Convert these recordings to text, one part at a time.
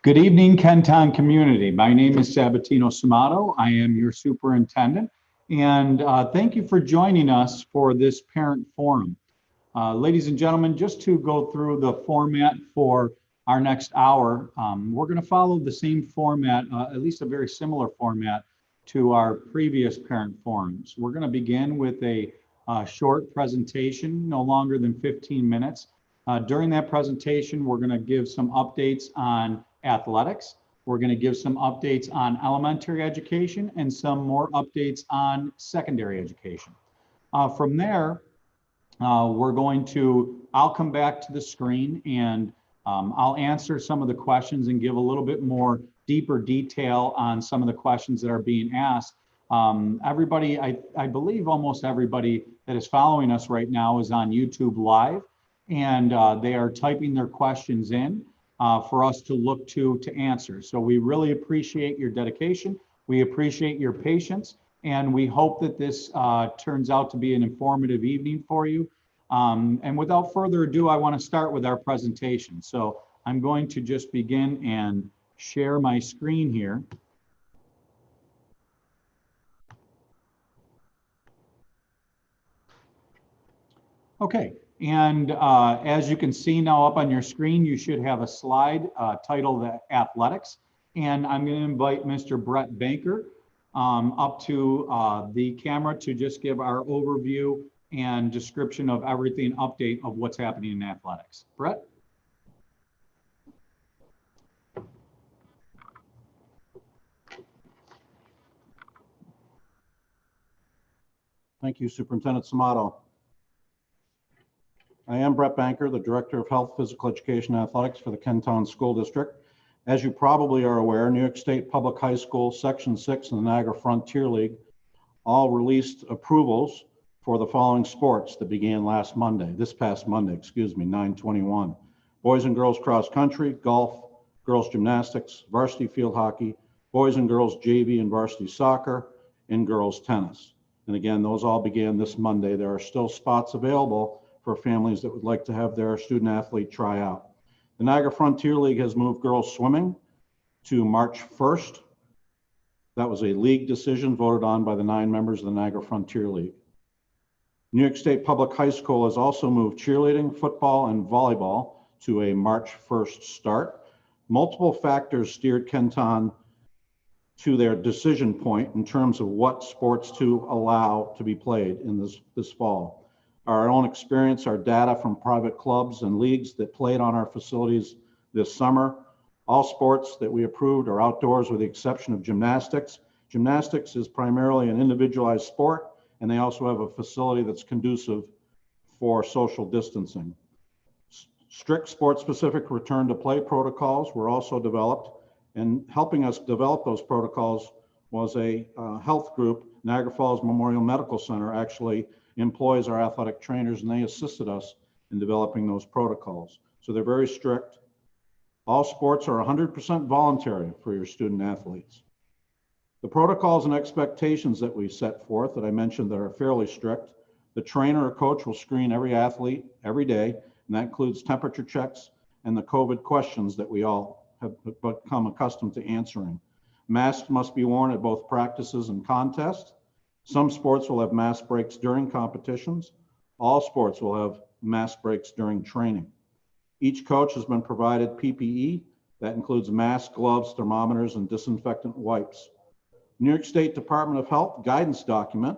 Good evening, Kenton community. My name is Sabatino Samato. I am your superintendent, and thank you for joining us for this parent forum. Ladies and gentlemen, just to go through the format for our next hour, we're going to follow the same format, at least a very similar format to our previous parent forums. We're going to begin with a short presentation, no longer than 15 minutes. During that presentation, we're going to give some updates on athletics. We're going to give some updates on elementary education and some more updates on secondary education. From there, I'll come back to the screen and I'll answer some of the questions and give a little bit more deeper detail on some of the questions that are being asked. Everybody, I believe almost everybody that is following us right now is on YouTube Live, and they are typing their questions in for us to look to answer. So we really appreciate your dedication. We appreciate your patience, and we hope that this turns out to be an informative evening for you. And without further ado, I want to start with our presentation. So I'm going to just begin and share my screen here. Okay. And as you can see now up on your screen, you should have a slide titled Athletics. And I'm going to invite Mr. Brett Banker up to the camera to just give our overview and description of everything, update of what's happening in athletics. Brett? Thank you, Superintendent Samato. I am Brett Banker, the Director of Health, Physical Education, and Athletics for the Kenton School District. As you probably are aware, New York State Public High School Section 6 and the Niagara Frontier League all released approvals for the following sports that began this past Monday, 9/21. Boys and girls cross country, golf, girls gymnastics, varsity field hockey, boys and girls JV and varsity soccer, and girls tennis. And again, those all began this Monday. There are still spots available for families that would like to have their student athlete try out. The Niagara Frontier League has moved girls swimming to March 1st. That was a league decision voted on by the 9 members of the Niagara Frontier League. New York State Public High School has also moved cheerleading, football, and volleyball to a March 1st start. Multiple factors steered Kenton to their decision point in terms of what sports to allow to be played in this fall. Our own experience, our data from private clubs and leagues that played on our facilities this summer. All sports that we approved are outdoors with the exception of gymnastics. Gymnastics is primarily an individualized sport, and they also have a facility that's conducive for social distancing. Strict sport-specific return to play protocols were also developed, and helping us develop those protocols was a health group. Niagara Falls Memorial Medical Center actually employs our athletic trainers, and they assisted us in developing those protocols. So they're very strict. All sports are 100% voluntary for your student athletes. The protocols and expectations that we set forth that I mentioned that are fairly strict, the trainer or coach will screen every athlete every day, and that includes temperature checks and the COVID questions that we all have become accustomed to answering. Masks must be worn at both practices and contests. Some sports will have mask breaks during competitions. All sports will have mask breaks during training. Each coach has been provided PPE. That includes masks, gloves, thermometers, and disinfectant wipes. New York State Department of Health guidance document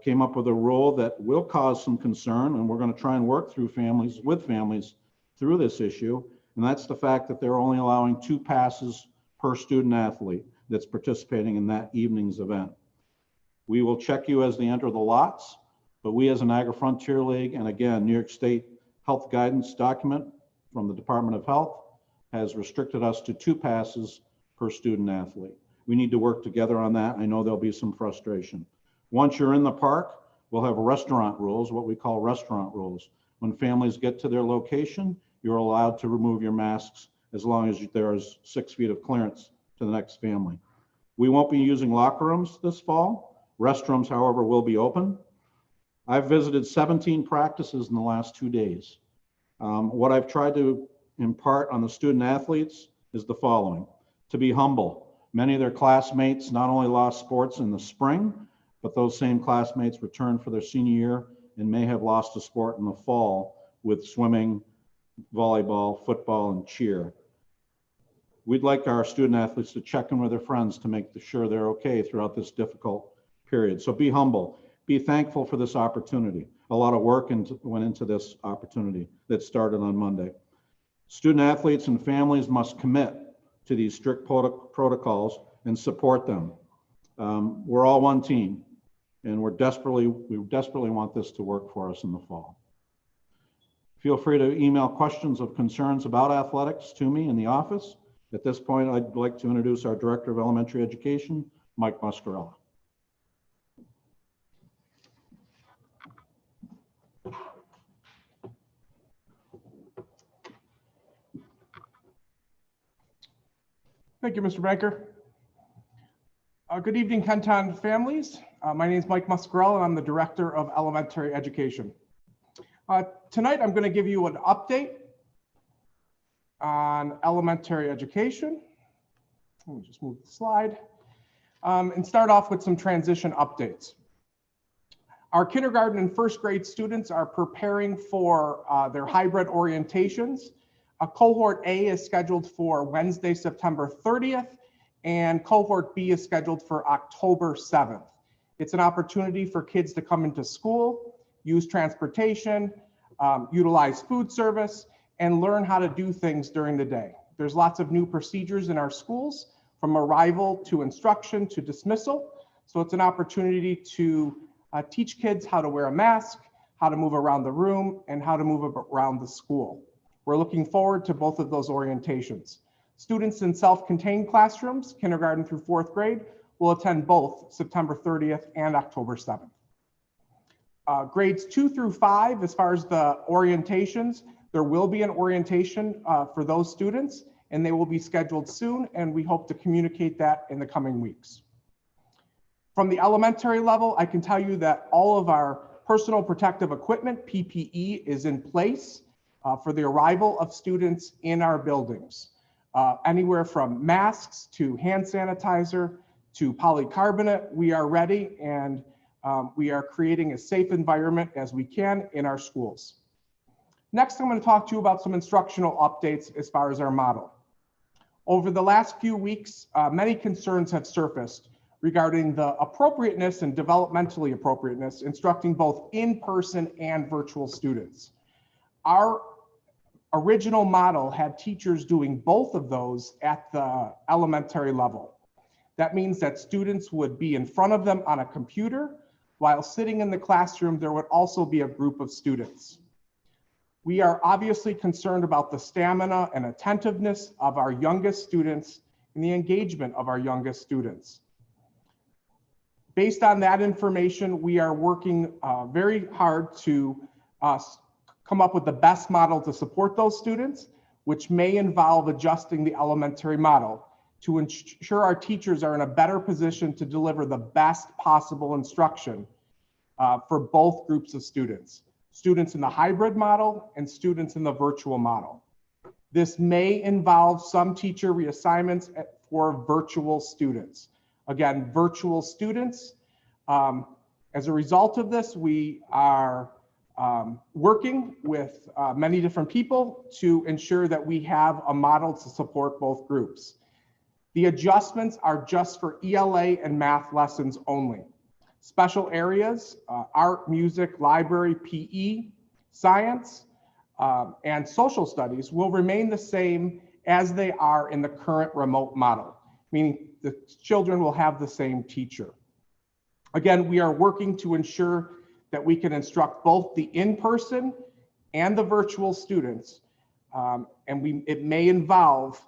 came up with a rule that will cause some concern, and we're going to try and work with families through this issue, and that's the fact that they're only allowing 2 passes per student athlete that's participating in that evening's event. We will check you as they enter the lots, but we as a Niagara Frontier League, and again, New York State Health guidance document from the Department of Health has restricted us to 2 passes per student athlete. We need to work together on that. I know there'll be some frustration. Once you're in the park, we'll have restaurant rules, what we call restaurant rules. When families get to their location, you're allowed to remove your masks as long as there is 6 feet of clearance to the next family. We won't be using locker rooms this fall. Restrooms, however, will be open. I've visited 17 practices in the last 2 days. What I've tried to impart on the student athletes is the following: to be humble. Many of their classmates not only lost sports in the spring, but those same classmates returned for their senior year and may have lost a sport in the fall with swimming, volleyball, football, and cheer. We'd like our student athletes to check in with their friends to make sure they're okay throughout this difficult period. So be humble, be thankful for this opportunity. A lot of work went into this opportunity that started on Monday. Student athletes and families must commit to these strict protocols and support them. We're all one team, and we desperately want this to work for us in the fall. Feel free to email questions of concerns about athletics to me in the office. At this point, I'd like to introduce our Director of Elementary Education, Mike Muscarella. Thank you, Mr. Banker. Good evening, Kenton families. My name is Mike Muscarella, and I'm the Director of Elementary Education. Tonight, I'm going to give you an update on elementary education. Let me just move the slide and start off with some transition updates. Our kindergarten and first grade students are preparing for their hybrid orientations. Cohort A is scheduled for Wednesday, September 30th, and cohort B is scheduled for October 7th. It's an opportunity for kids to come into school, use transportation, utilize food service, and learn how to do things during the day. There's lots of new procedures in our schools, from arrival to instruction to dismissal. So it's an opportunity to teach kids how to wear a mask, how to move around the room, and how to move around the school. We're looking forward to both of those orientations. Students in self-contained classrooms, kindergarten through fourth grade, will attend both September 30th and October 7th. Grades 2 through 5, as far as the orientations, there will be an orientation for those students, and they will be scheduled soon, and we hope to communicate that in the coming weeks. From the elementary level, I can tell you that all of our personal protective equipment, PPE, is in place for the arrival of students in our buildings. Anywhere from masks to hand sanitizer to polycarbonate, we are ready, and we are creating a safe environment as we can in our schools. Next, I'm going to talk to you about some instructional updates as far as our model. Over the last few weeks, many concerns have surfaced regarding the appropriateness and developmentally appropriateness instructing both in-person and virtual students. Our original model had teachers doing both of those at the elementary level. That means that students would be in front of them on a computer, while sitting in the classroom, there would also be a group of students. We are obviously concerned about the stamina and attentiveness of our youngest students and the engagement of our youngest students. Based on that information, we are working very hard to come up with the best model to support those students, which may involve adjusting the elementary model to ensure our teachers are in a better position to deliver the best possible instruction for both groups of students, students in the hybrid model and students in the virtual model. This may involve some teacher reassignments for virtual students. Again, virtual students. As a result of this, we are working with many different people to ensure that we have a model to support both groups. The adjustments are just for ELA and math lessons only. Special areas, art, music, library, PE, science, and social studies will remain the same as they are in the current remote model, meaning the children will have the same teacher. Again, we are working to ensure that we can instruct both the in-person and the virtual students, and it may involve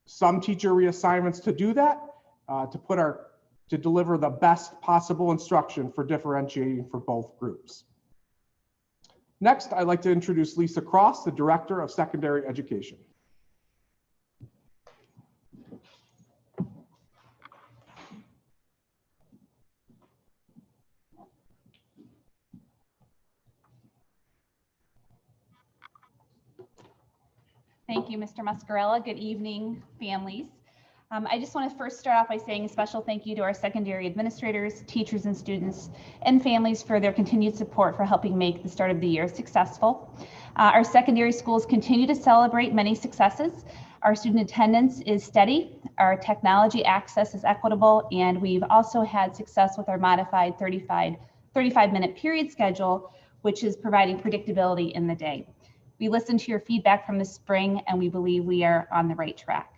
some teacher reassignments to do that, to deliver the best possible instruction for differentiating for both groups. Next, I'd like to introduce Lisa Cross, the Director of Secondary Education. Thank Thank you, Mr. Muscarella. Good evening, families. I just want to first start off by saying a special thank you to our secondary administrators, teachers and students, and families for their continued support for helping make the start of the year successful. Our secondary schools continue to celebrate many successes. Our student attendance is steady, our technology access is equitable, and we've also had success with our modified 35-minute period schedule, which is providing predictability in the day. We listened to your feedback from the spring, and we believe we are on the right track.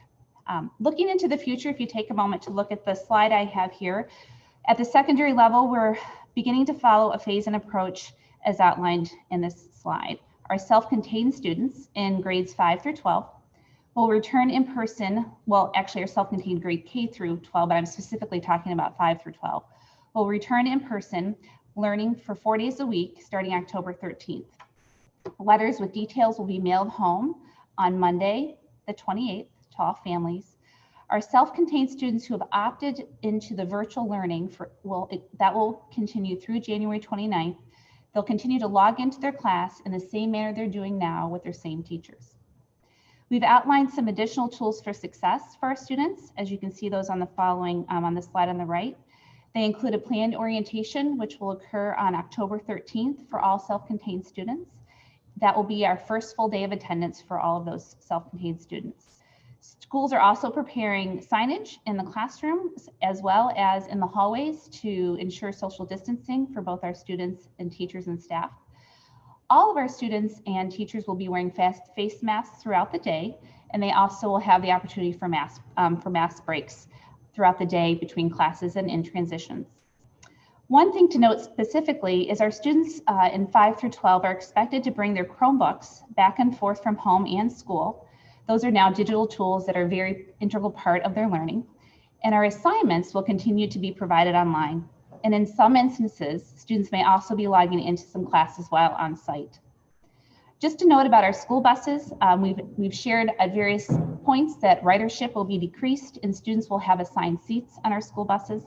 Looking into the future, if you take a moment to look at the slide I have here, at the secondary level, we're beginning to follow a phase and approach as outlined in this slide. Our self-contained students in grades 5 through 12 will return in person, well, actually our self-contained grade K through 12, but I'm specifically talking about 5 through 12, will return in person learning for 4 days a week starting October 13th. Letters with details will be mailed home on Monday, the 28th, to all families. Our self-contained students who have opted into the virtual learning that will continue through January 29th. They'll continue to log into their class in the same manner they're doing now with their same teachers. We've outlined some additional tools for success for our students, as you can see those on the following on the slide on the right. They include a planned orientation, which will occur on October 13th for all self-contained students. That will be our first full day of attendance for all of those self-contained students. Schools are also preparing signage in the classrooms as well as in the hallways to ensure social distancing for both our students and teachers and staff. All of our students and teachers will be wearing face masks throughout the day, and they also will have the opportunity for mask breaks throughout the day between classes and in transitions. One thing to note specifically is our students in 5 through 12 are expected to bring their Chromebooks back and forth from home and school. Those are now digital tools that are a very integral part of their learning. And our assignments will continue to be provided online. And in some instances, students may also be logging into some classes while on site. Just to note about our school buses, we've shared at various points that ridership will be decreased and students will have assigned seats on our school buses.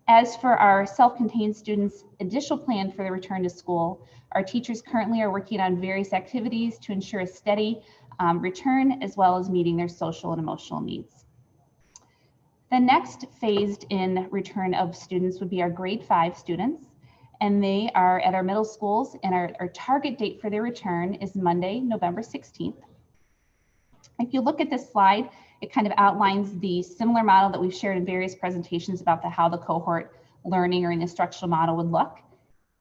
As for our self-contained students' additional plan for the return to school, our teachers currently are working on various activities to ensure a steady return, as well as meeting their social and emotional needs. The next phased in return of students would be our grade 5 students, and they are at our middle schools, and our target date for their return is Monday, November 16th. If you look at this slide, it kind of outlines the similar model that we've shared in various presentations about how the cohort learning or an instructional model would look.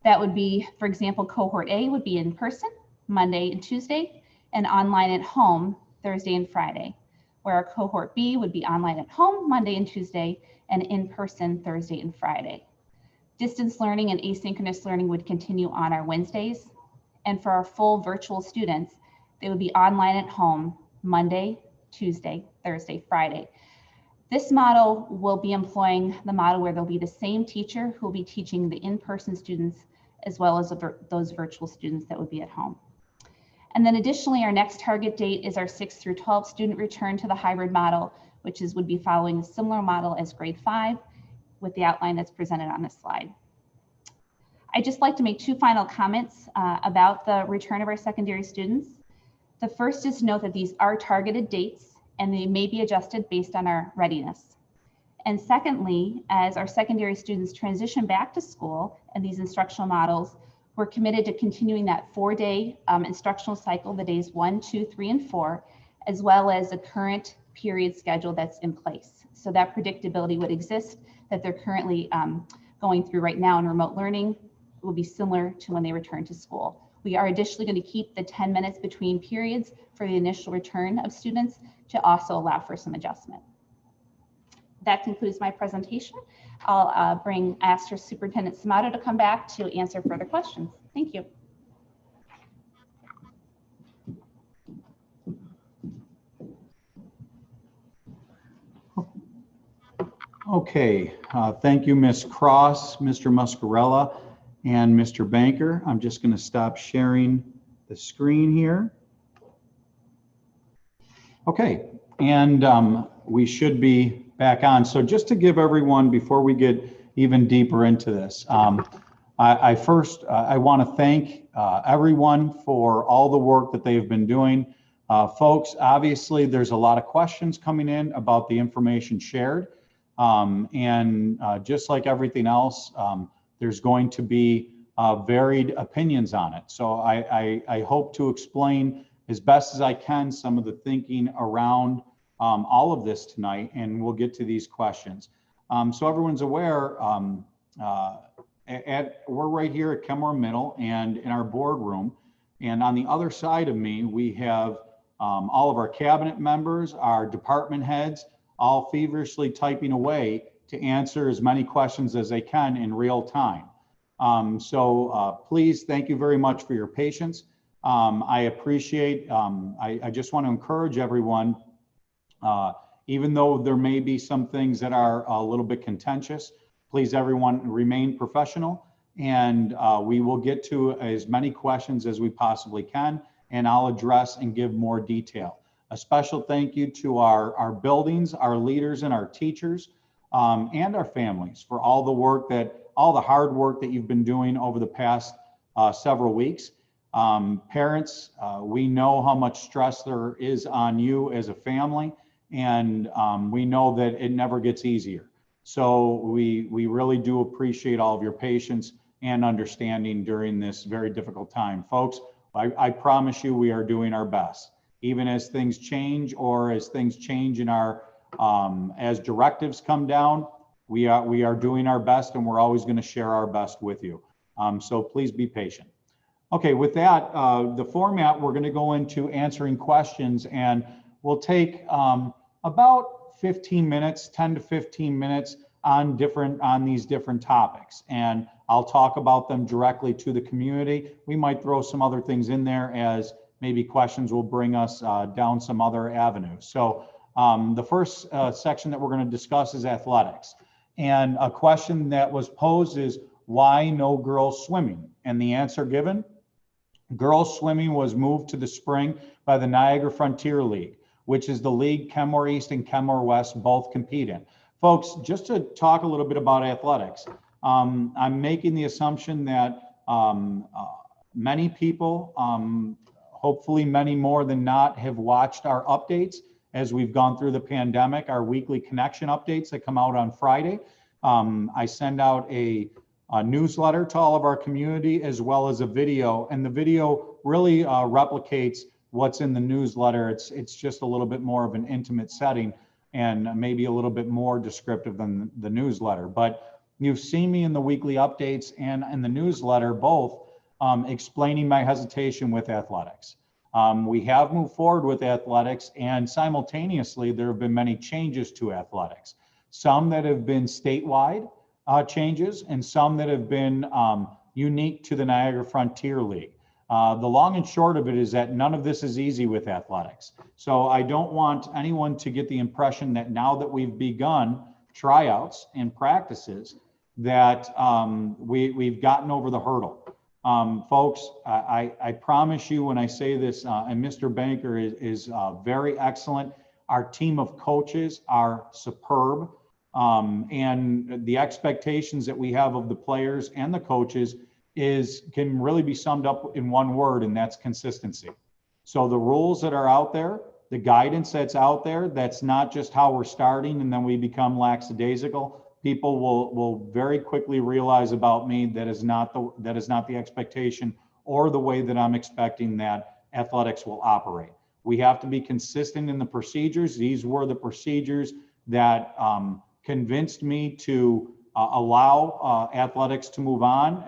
That would be, for example, cohort A would be in person Monday and Tuesday, and online at home Thursday and Friday, where our cohort B would be online at home Monday and Tuesday and in person Thursday and Friday. Distance learning and asynchronous learning would continue on our Wednesdays. And for our full virtual students, they would be online at home Monday, Tuesday, Thursday, Friday. This model will be employing the model where there'll be the same teacher who will be teaching the in-person students as well as those virtual students that would be at home. And then additionally, our next target date is our 6 through 12 student return to the hybrid model, which would be following a similar model as grade 5 with the outline that's presented on this slide. I'd just like to make 2 final comments about the return of our secondary students. The first is to note that these are targeted dates and they may be adjusted based on our readiness. And secondly, as our secondary students transition back to school and these instructional models, we're committed to continuing that 4-day instructional cycle, the days 1, 2, 3, and 4, as well as a current period schedule that's in place. So that predictability would exist that they're currently going through right now in remote learning will be similar to when they return to school. We are additionally going to keep the 10 minutes between periods for the initial return of students to also allow for some adjustment. That concludes my presentation. I'll ask our Superintendent Samato to come back to answer further questions. Thank you. Okay, thank you, Ms. Cross, Mr. Muscarella, and Mr. Banker. I'm just going to stop sharing the screen here. Okay, and we should be back on. So just to give everyone, before we get even deeper into this, I want to thank everyone for all the work that they've been doing Folks, obviously there's a lot of questions coming in about the information shared. Just like everything else, there's going to be varied opinions on it. So I hope to explain as best as I can some of the thinking around all of this tonight, and we'll get to these questions. So everyone's aware, we're right here at Kenmore Middle and in our boardroom, and on the other side of me, we have all of our cabinet members, our department heads, all feverishly typing away to answer as many questions as they can in real time. Please, thank you very much for your patience. I appreciate, I just want to encourage everyone, even though there may be some things that are a little bit contentious, please everyone remain professional, and we will get to as many questions as we possibly can, and I'll address and give more detail. A special thank you to our buildings, our leaders and our teachers, and our families for all the hard work that you've been doing over the past several weeks. Parents, we know how much stress there is on you as a family, and we know that it never gets easier. So we really do appreciate all of your patience and understanding during this very difficult time. Folks, I promise you we are doing our best. Even as things change, or as things change in our, as directives come down, we are doing our best, and we're always going to share our best with you. So please be patient. Okay, with that, the format, we're going to go into answering questions, and we'll take about 15 minutes, 10 to 15 minutes on these different topics. And I'll talk about them directly to the community. We might throw some other things in there as maybe questions will bring us down some other avenues. So the first section that we're going to discuss is athletics. And a question that was posed is, why no girls swimming? And the answer given, girls swimming was moved to the spring by the Niagara Frontier League, which is the league Kenmore East and Kenmore West both compete in. Folks, just to talk a little bit about athletics, I'm making the assumption that many people, hopefully many more than not, have watched our updates as we've gone through the pandemic, our weekly connection updates that come out on Friday. I send out a newsletter to all of our community, as well as a video, and the video really replicates what's in the newsletter. It's just a little bit more of an intimate setting and maybe a little bit more descriptive than the newsletter. But you've seen me in the weekly updates and in the newsletter both explaining my hesitation with athletics. We have moved forward with athletics, and simultaneously there have been many changes to athletics. Some that have been statewide changes, and some that have been unique to the Niagara Frontier League. The long and short of it is that none of this is easy with athletics. So I don't want anyone to get the impression that now that we've begun tryouts and practices that we've gotten over the hurdle. Folks, I promise you when I say this, and Mr. Banker is very excellent. Our team of coaches are superb. And the expectations that we have of the players and the coaches can really be summed up in one word, and that's consistency. So the rules that are out there, the guidance that's out there, that's not just how we're starting and then we become lackadaisical. People will very quickly realize about me that is not the expectation or the way that I'm expecting that athletics will operate. We have to be consistent in the procedures. These were the procedures that convinced me to allow athletics to move on.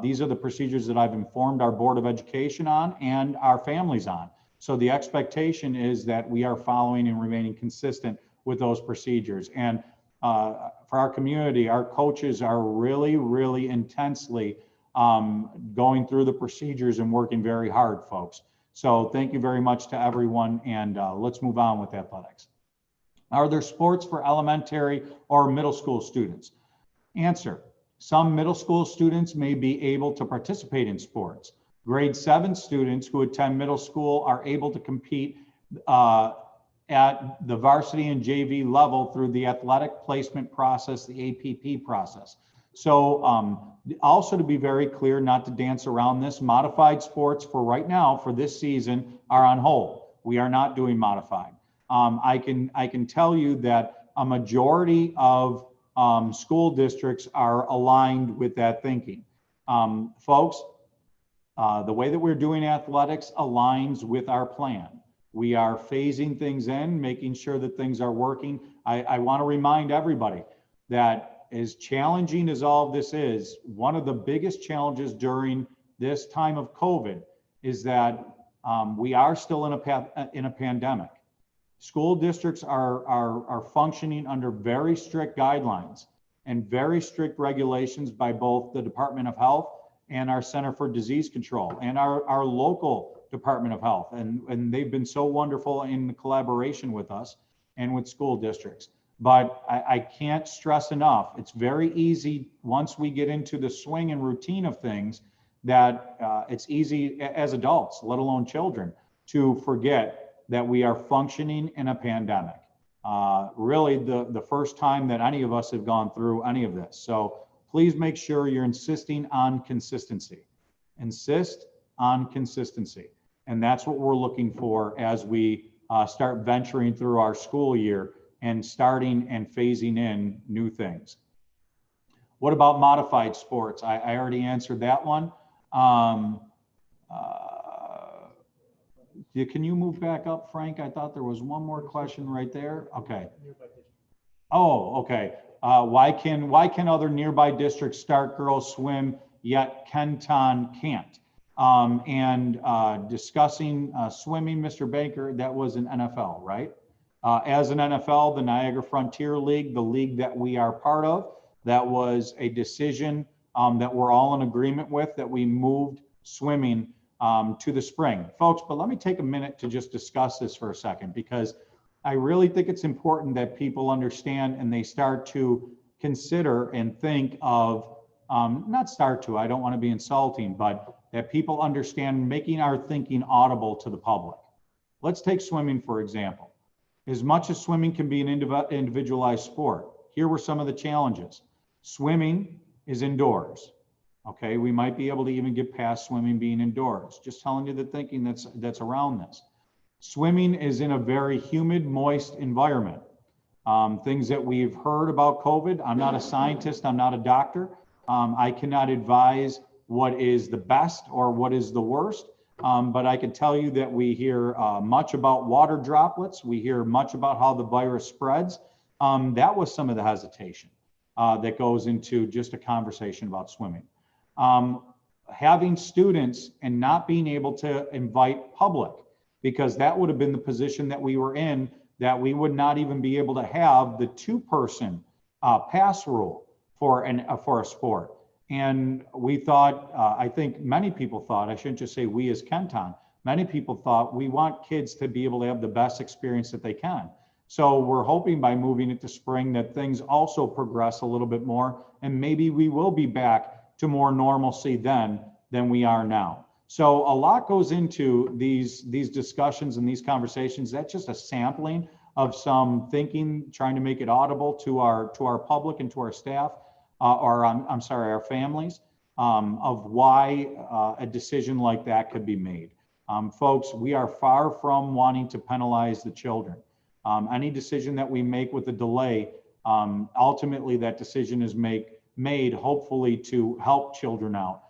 These are the procedures that I've informed our Board of Education on and our families on. So the expectation is that we are following and remaining consistent with those procedures. And for our community, our coaches are really, really intensely going through the procedures and working very hard, folks. So thank you very much to everyone, and let's move on with athletics. Are there sports for elementary or middle school students? Answer, some middle school students may be able to participate in sports. Grade 7 students who attend middle school are able to compete at the varsity and JV level through the athletic placement process, the APP process. So also to be very clear, not to dance around this, modified sports for right now, for this season, are on hold. We are not doing modified. I can tell you that a majority of school districts are aligned with that thinking. Folks, the way that we're doing athletics aligns with our plan. We are phasing things in, making sure that things are working. I want to remind everybody that as challenging as all of this is, one of the biggest challenges during this time of COVID is that we are still in a pandemic. School districts are functioning under very strict guidelines and very strict regulations by both the Department of Health and our Center for Disease Control and our local Department of Health. And they've been so wonderful in collaboration with us and with school districts. But I can't stress enough, it's very easy once we get into the swing and routine of things that it's easy as adults, let alone children, to forget that we are functioning in a pandemic. Really the first time that any of us have gone through any of this. So please make sure you're insisting on consistency. Insist on consistency. And that's what we're looking for as we start venturing through our school year and starting and phasing in new things. What about modified sports? I already answered that one. Can you move back up, Frank? I thought there was one more question right there. Okay. Oh, okay. Why can other nearby districts start girls swim, yet Kenton can't? Discussing swimming, Mr. Baker, that was an NFL, right? As an NFL, the Niagara Frontier League, the league that we are part of, that was a decision that we're all in agreement with, that we moved swimming to the spring. Folks, but let me take a minute to just discuss this for a second, because I really think it's important that people understand and they start to consider and think of, not start to, I don't want to be insulting, but that people understand making our thinking audible to the public. Let's take swimming, for example. As much as swimming can be an individualized sport, here were some of the challenges. Swimming is indoors. Okay, we might be able to even get past swimming being indoors. Just telling you the thinking that's around this. Swimming is in a very humid, moist environment. Things that we've heard about COVID. I'm not a scientist, I'm not a doctor. I cannot advise what is the best or what is the worst. But I can tell you that we hear much about water droplets. We hear much about how the virus spreads. That was some of the hesitation that goes into just a conversation about swimming. Having students and not being able to invite public, because that would have been the position that we were in, that we would not even be able to have the two-person pass rule for a sport. And we thought, I think many people thought, I shouldn't just say we as Kenton, many people thought we want kids to be able to have the best experience that they can. So we're hoping by moving it to spring that things also progress a little bit more, and maybe we will be back to more normalcy then than we are now. So a lot goes into these discussions and these conversations. That's just a sampling of some thinking, trying to make it audible to our public and to our staff. I'm sorry, our families, of why a decision like that could be made. Folks, we are far from wanting to penalize the children. Any decision that we make with a delay, ultimately that decision is made hopefully to help children out.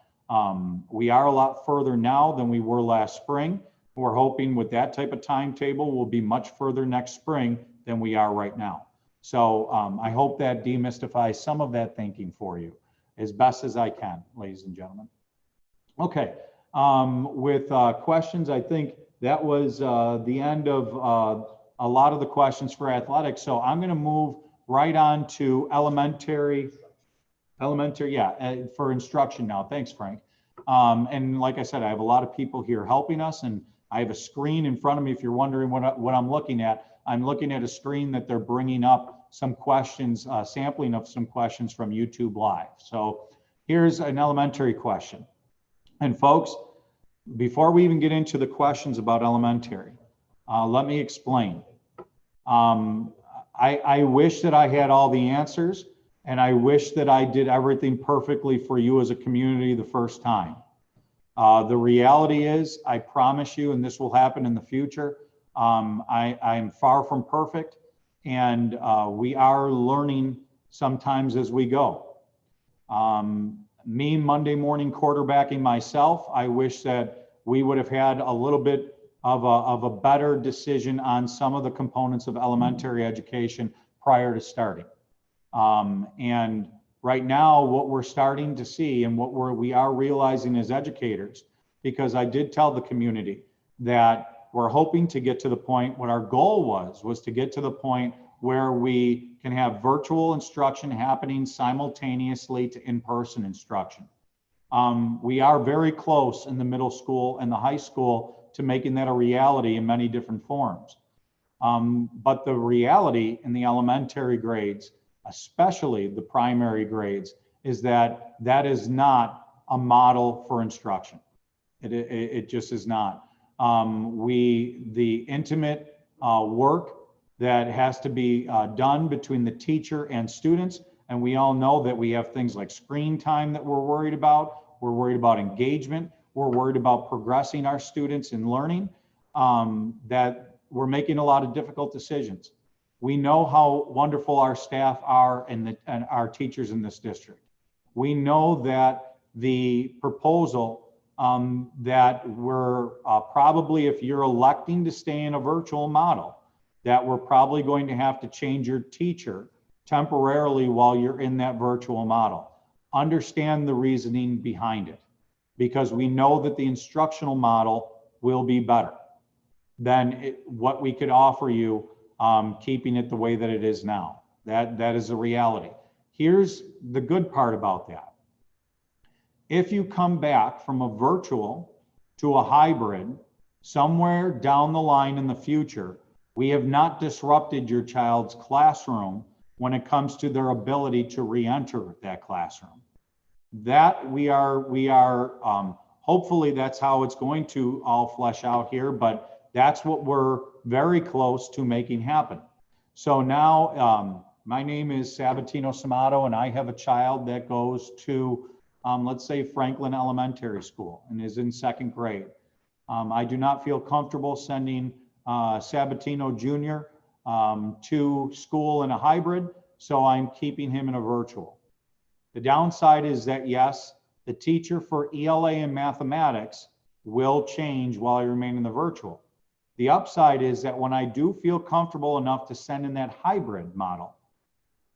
We are a lot further now than we were last spring. We're hoping with that type of timetable, we'll be much further next spring than we are right now. So I hope that demystifies some of that thinking for you as best as I can, ladies and gentlemen. Okay, with questions, I think that was the end of a lot of the questions for athletics. So I'm going to move right on to elementary, yeah, for instruction now. Thanks, Frank. And like I said, I have a lot of people here helping us, and I have a screen in front of me. If you're wondering what I'm looking at, I'm looking at a screen that they're bringing up some questions, sampling of some questions from YouTube Live. So here's an elementary question. And folks, before we even get into the questions about elementary, let me explain. I wish that I had all the answers, and I wish that I did everything perfectly for you as a community the first time. The reality is, I promise you, and this will happen in the future, I'm far from perfect, and we are learning sometimes as we go. Me Monday morning quarterbacking myself, I wish that we would have had a little bit of a better decision on some of the components of elementary education prior to starting. And right now, what we're starting to see and what we are realizing as educators, because I did tell the community that we're hoping to get to the point, what our goal was to get to the point where we can have virtual instruction happening simultaneously to in-person instruction. We are very close in the middle school and the high school to making that a reality in many different forms. But the reality in the elementary grades, especially the primary grades, is that that is not a model for instruction. It just is not. The intimate work that has to be done between the teacher and students, and we all know that we have things like screen time that we're worried about. We're worried about engagement. We're worried about progressing our students in learning, that we're making a lot of difficult decisions. We know how wonderful our staff are and our teachers in this district. We know that the proposal that we're probably, if you're electing to stay in a virtual model, that we're probably going to have to change your teacher temporarily while you're in that virtual model. Understand the reasoning behind it, because we know that the instructional model will be better than what we could offer you, keeping it the way that it is now. That is a reality. Here's the good part about that. If you come back from a virtual to a hybrid, somewhere down the line in the future, we have not disrupted your child's classroom when it comes to their ability to re-enter that classroom. That we are hopefully that's how it's going to all flesh out here, but that's what we're very close to making happen. So now my name is Sabatino Samato, and I have a child that goes to, let's say, Franklin Elementary School and is in 2nd grade. I do not feel comfortable sending Sabatino Jr. To school in a hybrid, so I'm keeping him in a virtual. The downside is that, yes, the teacher for ELA and mathematics will change while I remain in the virtual. The upside is that when I do feel comfortable enough to send in that hybrid model,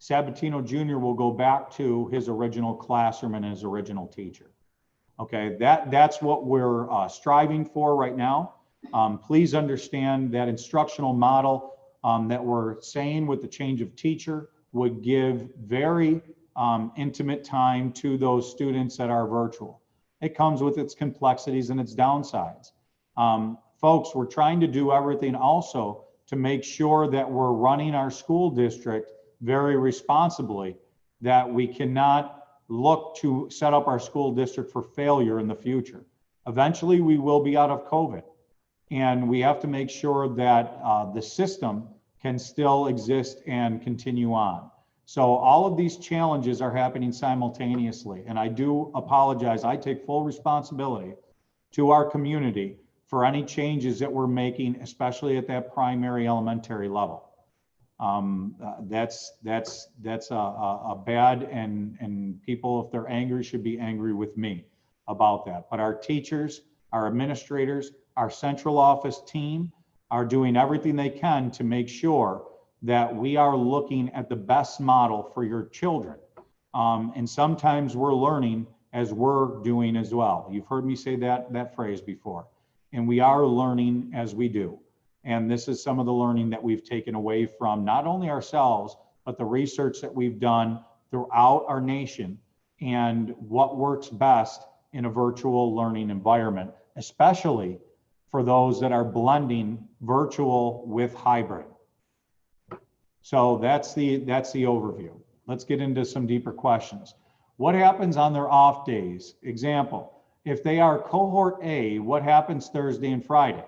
Sabatino Jr. will go back to his original classroom and his original teacher. Okay, that's what we're striving for right now. Please understand that instructional model that we're saying with the change of teacher would give very intimate time to those students that are virtual. It comes with its complexities and its downsides. Folks, we're trying to do everything also to make sure that we're running our school district very responsibly, that we cannot look to set up our school district for failure in the future. Eventually, we will be out of COVID, and we have to make sure that the system can still exist and continue on. So all of these challenges are happening simultaneously, and I do apologize. I take full responsibility to our community for any changes that we're making, especially at that primary elementary level. That's a bad, and people, if they're angry, should be angry with me about that. But our teachers, our administrators, our central office team are doing everything they can to make sure that we are looking at the best model for your children. And sometimes we're learning as we're doing as well. You've heard me say that phrase before. And we are learning as we do. And this is some of the learning that we've taken away from not only ourselves, but the research that we've done throughout our nation and what works best in a virtual learning environment, especially for those that are blending virtual with hybrid. So that's the overview. Let's get into some deeper questions. What happens on their off days? Example, if they are cohort A, what happens Thursday and Friday?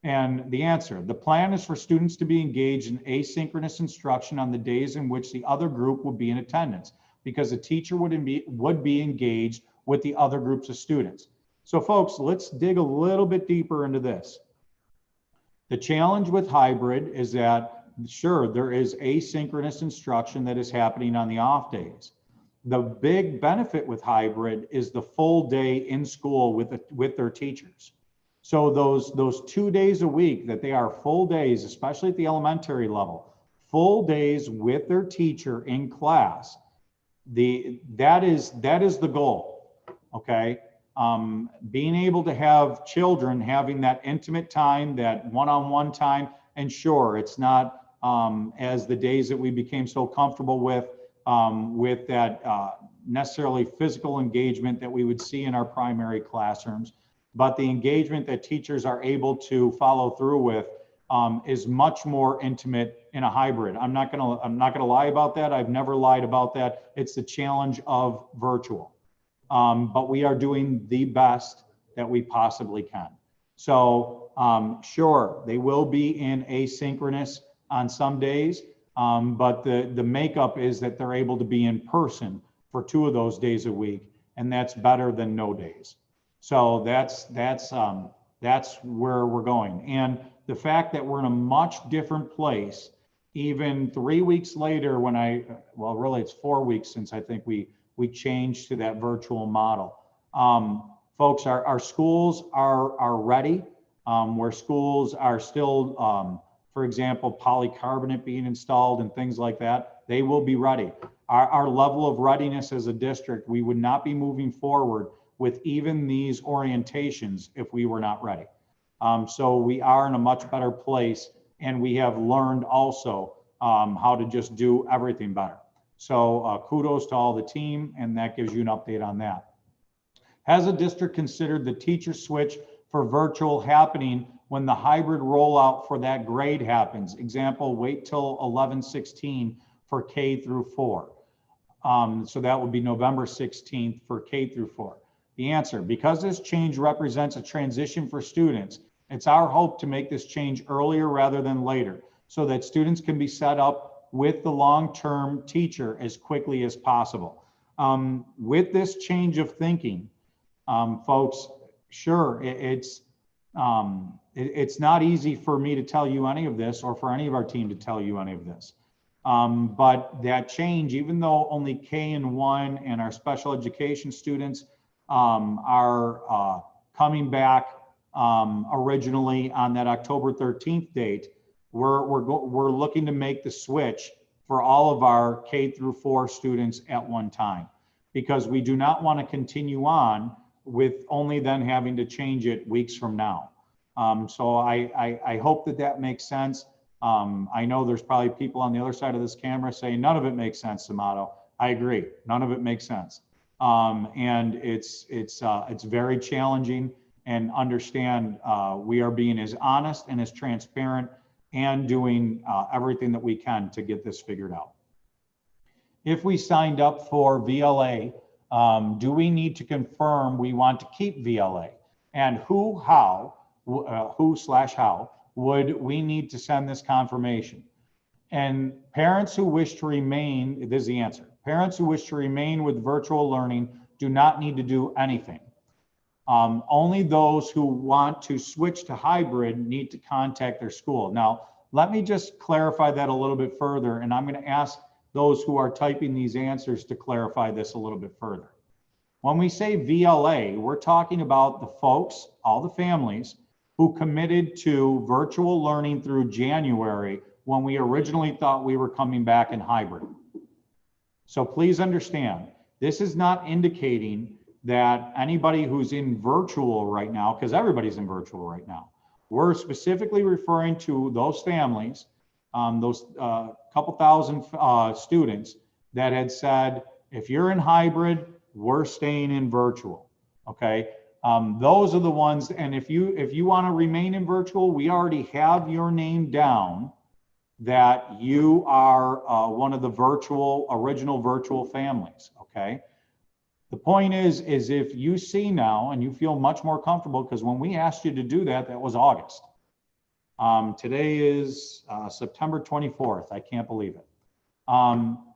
And the answer, the plan is for students to be engaged in asynchronous instruction on the days in which the other group will be in attendance, because the teacher would be engaged with the other groups of students. So folks, let's dig a little bit deeper into this. The challenge with hybrid is that, sure, there is asynchronous instruction that is happening on the off days. The big benefit with hybrid is the full day in school with their teachers. So those 2 days a week that they are full days, especially at the elementary level, full days with their teacher in class, that is the goal, okay? Being able to have children having that intimate time, that one-on-one time, and sure, it's not as the days that we became so comfortable with that necessarily physical engagement that we would see in our primary classrooms, but the engagement that teachers are able to follow through with is much more intimate in a hybrid. I'm not gonna lie about that. I've never lied about that. It's the challenge of virtual, but we are doing the best that we possibly can. So sure, they will be in asynchronous on some days, but the makeup is that they're able to be in person for 2 of those days a week, and that's better than no days. So that's where we're going. And the fact that we're in a much different place, even 3 weeks later when well, really it's 4 weeks since I think we changed to that virtual model. Folks, our schools are ready, where schools are still, for example, polycarbonate being installed and things like that, they will be ready. Our level of readiness as a district, we would not be moving forward with even these orientations if we were not ready. So we are in a much better place, and we have learned also how to just do everything better. So kudos to all the team, and that gives you an update on that. Has a district considered the teacher switch for virtual happening when the hybrid rollout for that grade happens? Example, wait till 11/16 for K through 4. So that would be November 16th for K through 4. The answer, because this change represents a transition for students, it's our hope to make this change earlier rather than later, so that students can be set up with the long-term teacher as quickly as possible. With this change of thinking, folks, sure, it's not easy for me to tell you any of this, or for any of our team to tell you any of this. But that change, even though only K and 1 and our special education students are coming back originally on that October 13th date, we're looking to make the switch for all of our K through 4 students at one time, because we do not want to continue on with only then having to change it weeks from now. So I hope that makes sense. I know there's probably people on the other side of this camera saying none of it makes sense, Samato. I agree, none of it makes sense. And it's very challenging, and understand we are being as honest and as transparent and doing everything that we can to get this figured out. If we signed up for VLA, do we need to confirm we want to keep VLA? And who/how would we need to send this confirmation? And parents who wish to remain, this is the answer. Parents who wish to remain with virtual learning do not need to do anything. Only those who want to switch to hybrid need to contact their school. Now, let me just clarify that a little bit further, and I'm going to ask those who are typing these answers to clarify this a little bit further. When we say VLA, we're talking about the folks, all the families, who committed to virtual learning through January when we originally thought we were coming back in hybrid. So please understand, this is not indicating that anybody who's in virtual right now, because everybody's in virtual right now, we're specifically referring to those families, those couple thousand students that had said, if you're in hybrid, we're staying in virtual, okay? Those are the ones, and if you want to remain in virtual, we already have your name down that you are one of the original virtual families, okay? The point is if you see now and you feel much more comfortable, because when we asked you to do that, that was August. Today is September 24th. I can't believe it.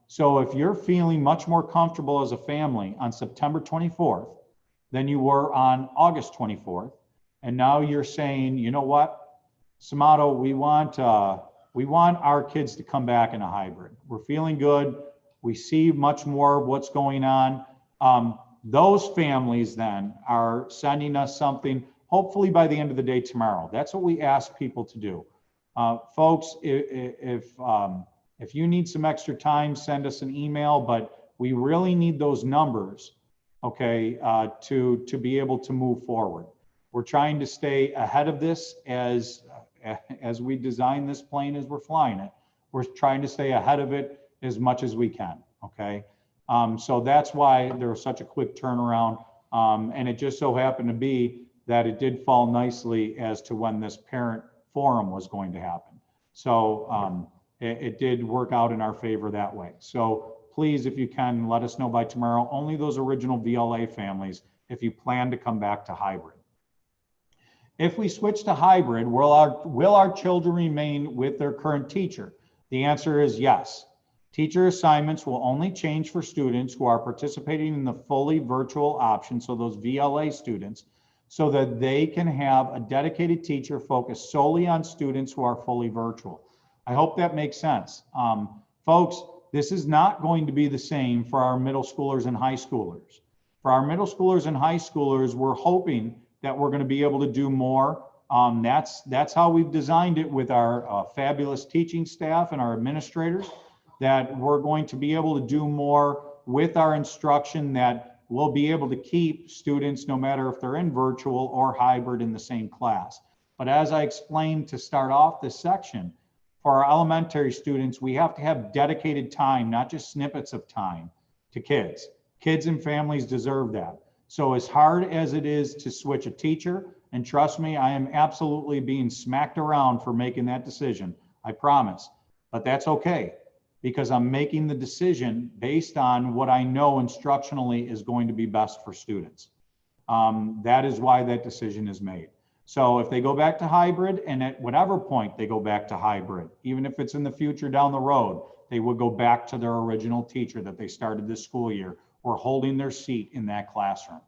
So if you're feeling much more comfortable as a family on September 24th than you were on August 24th, and now you're saying, you know what, Samato, we want our kids to come back in a hybrid. We're feeling good. We see much more of what's going on. Those families then are sending us something, hopefully by the end of the day tomorrow. That's what we ask people to do. Folks, if you need some extra time, send us an email, but we really need those numbers, okay, to be able to move forward. We're trying to stay ahead of this as we design this plane as we're flying it. We're trying to stay ahead of it as much as we can, okay? So that's why there was such a quick turnaround. And it just so happened to be that it did fall nicely as to when this parent forum was going to happen. So it did work out in our favor that way. So please, if you can, let us know by tomorrow. Only those original VLA families, if you plan to come back to hybrid. If we switch to hybrid, will our children remain with their current teacher? The answer is yes. Teacher assignments will only change for students who are participating in the fully virtual option, so those VLA students, so that they can have a dedicated teacher focused solely on students who are fully virtual. I hope that makes sense. Folks, this is not going to be the same for our middle schoolers and high schoolers. For our middle schoolers and high schoolers, we're hoping that we're going to be able to do more. That's how we've designed it with our fabulous teaching staff and our administrators, that we're going to be able to do more with our instruction, that we'll be able to keep students, no matter if they're in virtual or hybrid, in the same class. But as I explained to start off this section, for our elementary students, we have to have dedicated time, not just snippets of time, to kids. Kids and families deserve that. So as hard as it is to switch a teacher, and trust me, I am absolutely being smacked around for making that decision, I promise. But that's okay, because I'm making the decision based on what I know instructionally is going to be best for students. That is why that decision is made. So if they go back to hybrid, and at whatever point they go back to hybrid, even if it's in the future down the road, they would go back to their original teacher that they started this school year, or holding their seat in that classroom.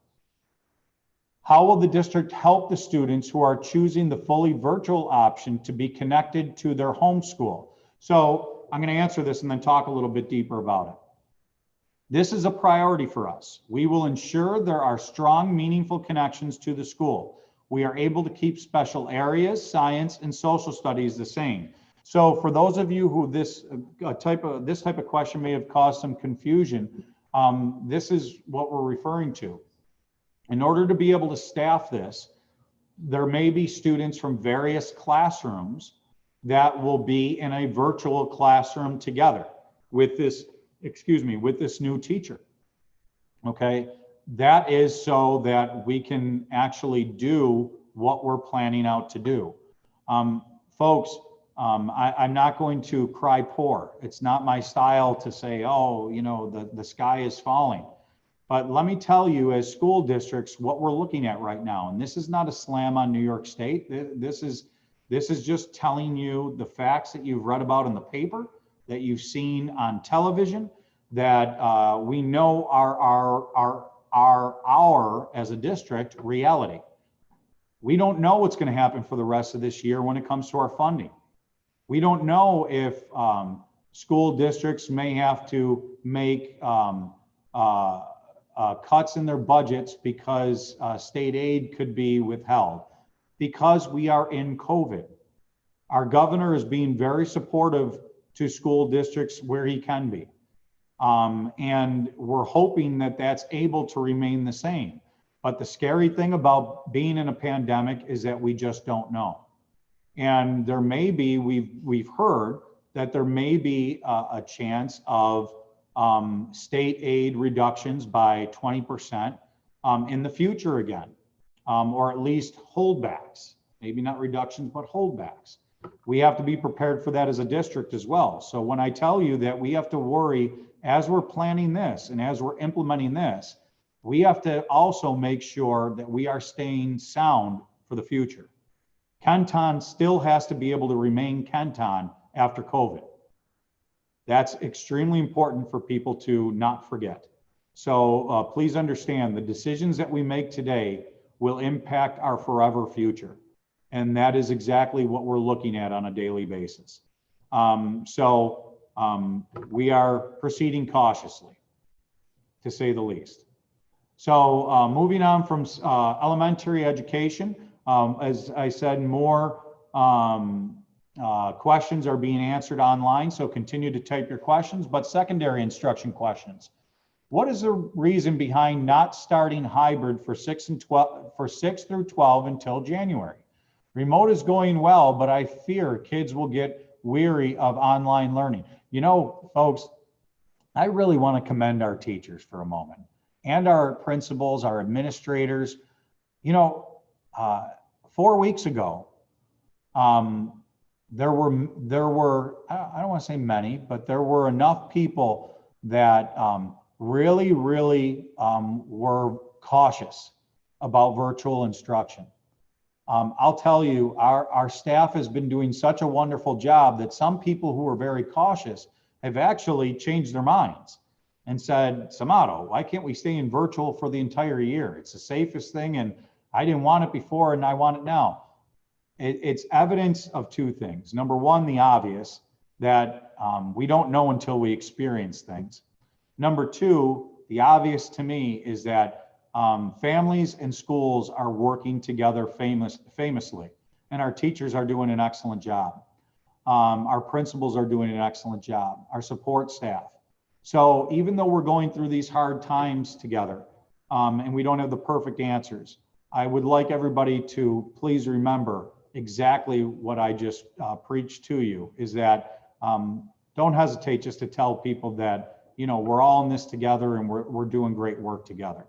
How will the district help the students who are choosing the fully virtual option to be connected to their home school? So I'm going to answer this and then talk a little bit deeper about it. This is a priority for us. We will ensure there are strong, meaningful connections to the school. We are able to keep special areas, science, and social studies the same. So for those of you who this type of question may have caused some confusion, this is what we're referring to. In order to be able to staff this, there may be students from various classrooms that will be in a virtual classroom together with this, with this new teacher. Okay, that is so that we can actually do what we're planning out to do. Folks, I'm not going to cry poor. It's not my style to say, oh, you know, the sky is falling. But let me tell you, as school districts, what we're looking at right now, and this is not a slam on New York State. This is just telling you the facts that you've read about in the paper, that you've seen on television, that we know are as a district reality. We don't know what's going to happen for the rest of this year when it comes to our funding. We don't know if school districts may have to make cuts in their budgets because state aid could be withheld, because we are in COVID. Our governor is being very supportive to school districts where he can be. And we're hoping that that's able to remain the same. But the scary thing about being in a pandemic is that we just don't know. And there may be, we've heard that there may be a chance of state aid reductions by 20% in the future again, or at least holdbacks, maybe not reductions, but holdbacks. We have to be prepared for that as a district as well. So when I tell you that we have to worry as we're planning this and as we're implementing this, we have to also make sure that we are staying sound for the future. Kenton still has to be able to remain Kenton after COVID. That's extremely important for people to not forget. So please understand the decisions that we make today will impact our forever future. And that is exactly what we're looking at on a daily basis. We are proceeding cautiously, to say the least. So moving on from elementary education, as I said, more questions are being answered online, so continue to type your questions, but secondary instruction questions. What is the reason behind not starting hybrid for 6 through 12 until January? Remote is going well, but I fear kids will get weary of online learning. You know, folks, I really want to commend our teachers for a moment, and our principals, our administrators. You know, 4 weeks ago, there were I don't want to say many, but there were enough people that really were cautious about virtual instruction. I'll tell you, our staff has been doing such a wonderful job that some people who were very cautious have actually changed their minds and said, Samato, why can't we stay in virtual for the entire year? It's the safest thing, and I didn't want it before and I want it now. It's evidence of two things. Number one, the obvious, that we don't know until we experience things. Number two, the obvious to me is that families and schools are working together famously, and our teachers are doing an excellent job. Our principals are doing an excellent job, our support staff. So even though we're going through these hard times together and we don't have the perfect answers, I would like everybody to please remember exactly what I just preached to you, is that don't hesitate just to tell people that, you know, we're all in this together and we're doing great work together.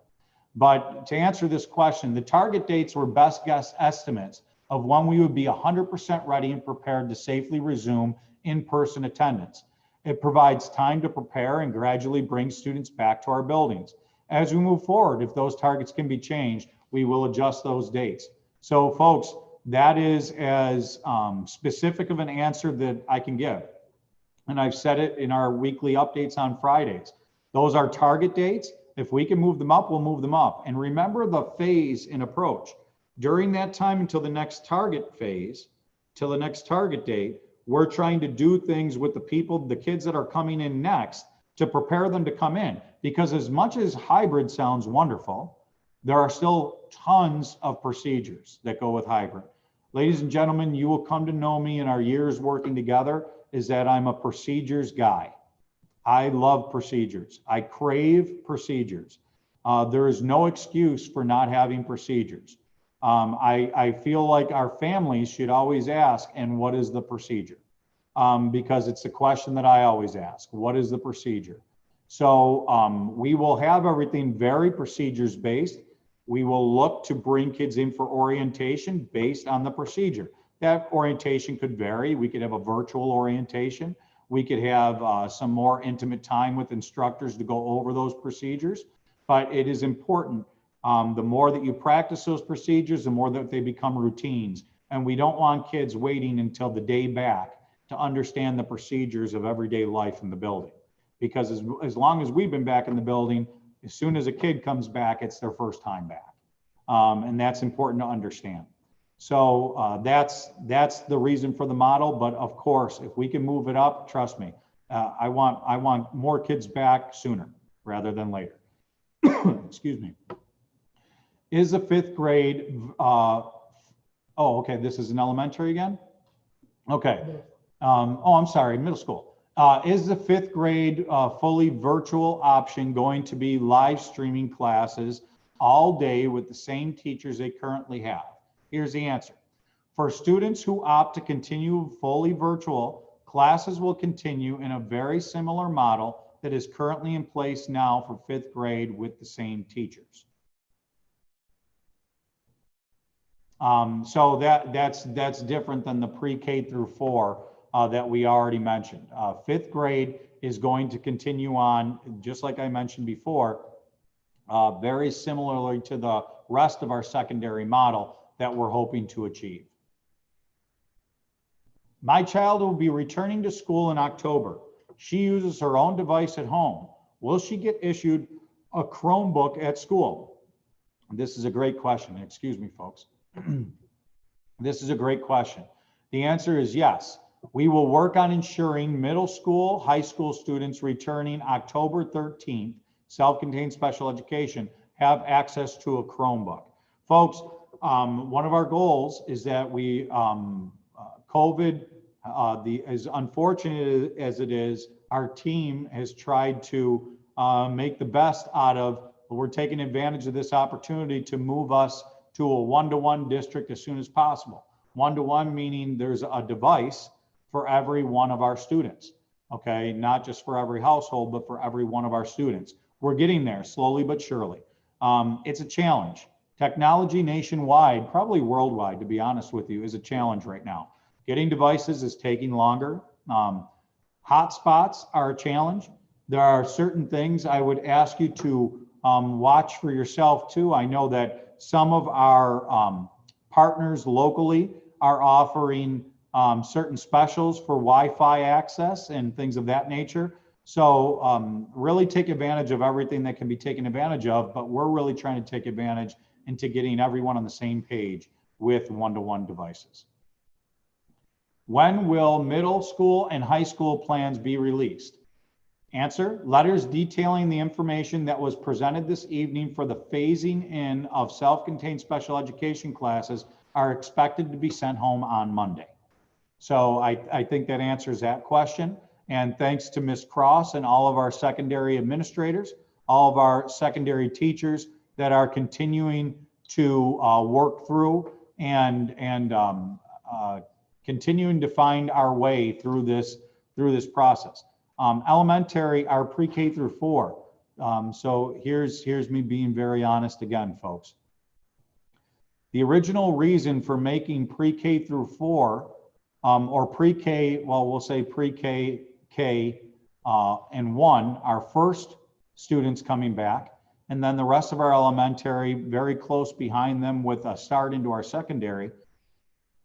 But to answer this question, the target dates were best guess estimates of when we would be 100% ready and prepared to safely resume in-person attendance. It provides time to prepare and gradually bring students back to our buildings. As we move forward, if those targets can be changed, we will adjust those dates. So folks, that is as specific of an answer that I can give. And I've said it in our weekly updates on Fridays. Those are target dates. If we can move them up, we'll move them up. And remember the phase and approach. During that time until the next target phase, till the next target date, we're trying to do things with the people, the kids that are coming in next, to prepare them to come in. Because as much as hybrid sounds wonderful, there are still tons of procedures that go with hybrid. Ladies and gentlemen, you will come to know me in our years working together is that I'm a procedures guy. I love procedures. I crave procedures. There is no excuse for not having procedures. I feel like our families should always ask, and what is the procedure? Because it's a question that I always ask. What is the procedure? So we will have everything very procedures based. We will look to bring kids in for orientation based on the procedure. That orientation could vary. We could have a virtual orientation. We could have some more intimate time with instructors to go over those procedures. But it is important. The more that you practice those procedures, the more that they become routines. And we don't want kids waiting until the day back to understand the procedures of everyday life in the building. Because as long as we've been back in the building, as soon as a kid comes back, it's their first time back. And that's important to understand. So that's the reason for the model. But of course, if we can move it up, trust me, I want more kids back sooner rather than later. Excuse me. Is the fifth grade, okay, this is an elementary again? Okay. I'm sorry, middle school. Is the fifth grade fully virtual option going to be live streaming classes all day with the same teachers they currently have? Here's the answer. For students who opt to continue fully virtual, classes will continue in a very similar model that is currently in place now for fifth grade with the same teachers. So that's different than the pre-K through 4 that we already mentioned. Fifth grade is going to continue on, just like I mentioned before, very similarly to the rest of our secondary model that we're hoping to achieve. My child will be returning to school in October. She uses her own device at home. Will she get issued a Chromebook at school? This is a great question. Excuse me, folks. This is a great question. The answer is yes. We will work on ensuring middle school, high school students returning October 13th, self-contained special education, have access to a Chromebook. Folks, one of our goals is that we, COVID, as unfortunate as it is, our team has tried to make the best out of, we're taking advantage of this opportunity to move us to a one-to-one district as soon as possible. One-to-one meaning there's a device for every one of our students, okay? Not just for every household, but for every one of our students. We're getting there slowly but surely. It's a challenge. Technology nationwide, probably worldwide, to be honest with you, is a challenge right now. Getting devices is taking longer. Hotspots are a challenge. There are certain things I would ask you to watch for yourself too. I know that some of our partners locally are offering certain specials for Wi-Fi access and things of that nature. So really take advantage of everything that can be taken advantage of, but we're really trying to take advantage into getting everyone on the same page with one-to-one devices. When will middle school and high school plans be released? Answer, letters detailing the information that was presented this evening for the phasing in of self-contained special education classes are expected to be sent home on Monday. So I think that answers that question. And thanks to Ms. Cross and all of our secondary administrators, all of our secondary teachers that are continuing to work through and continuing to find our way through this process. Elementary are pre-K through 4. So here's me being very honest again, folks. The original reason for making pre-K through 4 or pre-K, well, we'll say pre-K, K, and 1, our first students coming back, and then the rest of our elementary very close behind them with a start into our secondary,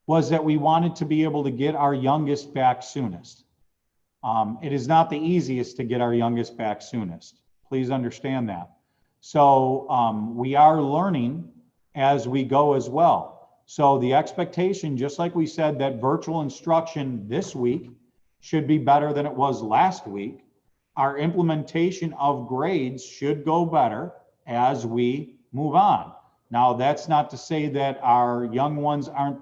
was that we wanted to be able to get our youngest back soonest. It is not the easiest to get our youngest back soonest. Please understand that. So we are learning as we go as well. So the expectation, just like we said that virtual instruction this week should be better than it was last week, our implementation of grades should go better as we move on. Now, that's not to say that our young ones aren't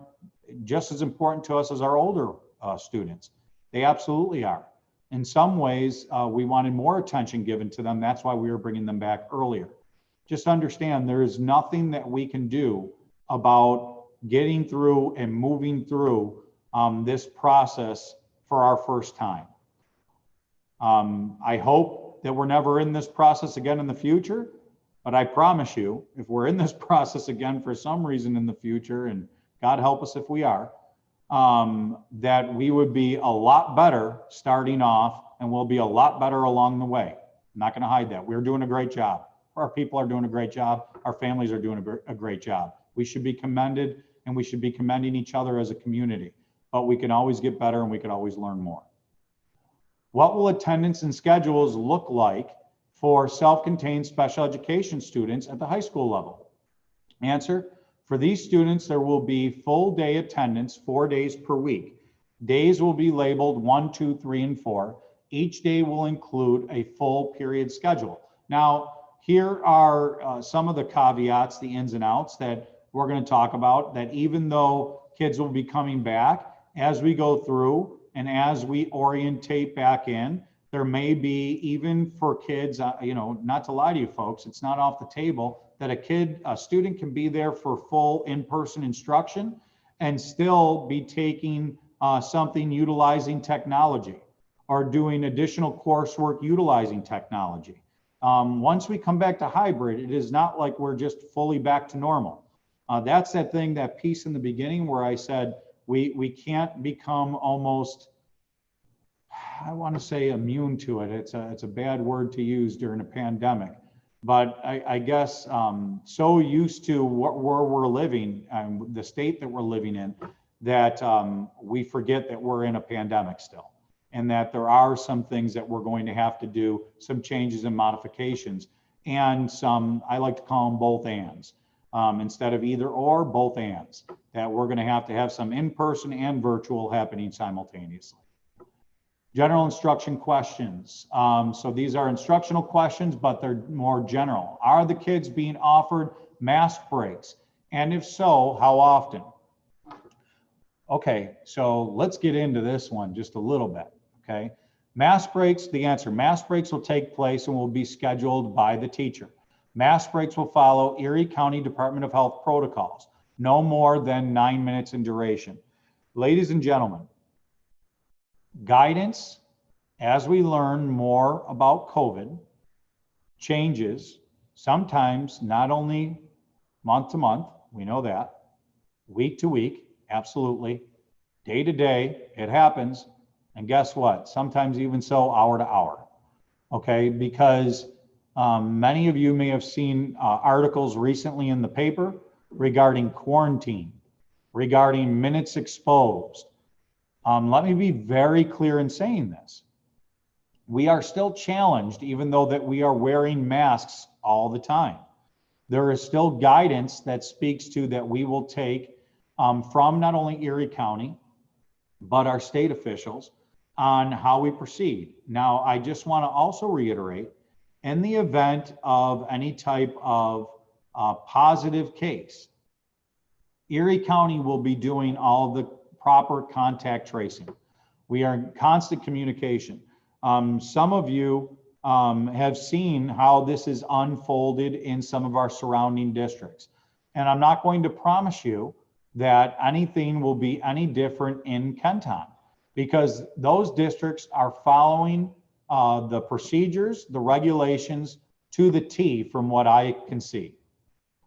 just as important to us as our older students. They absolutely are. In some ways, we wanted more attention given to them. That's why we were bringing them back earlier. Just understand there is nothing that we can do about getting through and moving through this process for our first time. I hope that we're never in this process again in the future, but I promise you, if we're in this process again for some reason in the future, and God help us if we are, that we would be a lot better starting off, and we'll be a lot better along the way. I'm not going to hide that. We're doing a great job. Our people are doing a great job. Our families are doing a great job. We should be commended, and we should be commending each other as a community, but we can always get better and we can always learn more. What will attendance and schedules look like for self-contained special education students at the high school level? Answer, for these students, there will be full day attendance 4 days per week. Days will be labeled 1, 2, 3, and 4. Each day will include a full period schedule. Now, here are some of the caveats, the ins and outs that we're going to talk about, that even though kids will be coming back, as we go through and as we orientate back in, there may be, even for kids, not to lie to you folks, it's not off the table that a student can be there for full in-person instruction and still be taking something utilizing technology or doing additional coursework utilizing technology. Once we come back to hybrid, it is not like we're just fully back to normal. That's that piece in the beginning where I said we can't become almost, I want to say immune to it. It's a bad word to use during a pandemic, but I guess so used to where we're living and the state that we're living in, that we forget that we're in a pandemic still, and that there are some things that we're going to have to do, some changes and modifications, and some, I like to call them both ands. Instead of either or, both ands, that we're going to have some in-person and virtual happening simultaneously. General instruction questions. So these are instructional questions, but they're more general. Are the kids being offered mask breaks? And if so, how often? Okay, so let's get into this one just a little bit, okay? Mask breaks, the answer, mask breaks will take place and will be scheduled by the teacher. Mask breaks will follow Erie County Department of Health protocols, no more than 9 minutes in duration. Ladies and gentlemen, guidance, as we learn more about COVID, changes, sometimes not only month to month, we know that, week to week, absolutely, day to day, it happens, and guess what? Sometimes even so, hour to hour, okay? Because many of you may have seen articles recently in the paper regarding quarantine, regarding minutes exposed. Let me be very clear in saying this. We are still challenged, even though that we are wearing masks all the time. There is still guidance that speaks to that we will take from not only Erie County, but our state officials on how we proceed. Now, I just want to also reiterate, in the event of any type of positive case, Erie County will be doing all the proper contact tracing. We are in constant communication. Some of you have seen how this is unfolded in some of our surrounding districts. And I'm not going to promise you that anything will be any different in Kenton, because those districts are following the procedures, the regulations to the T from what I can see.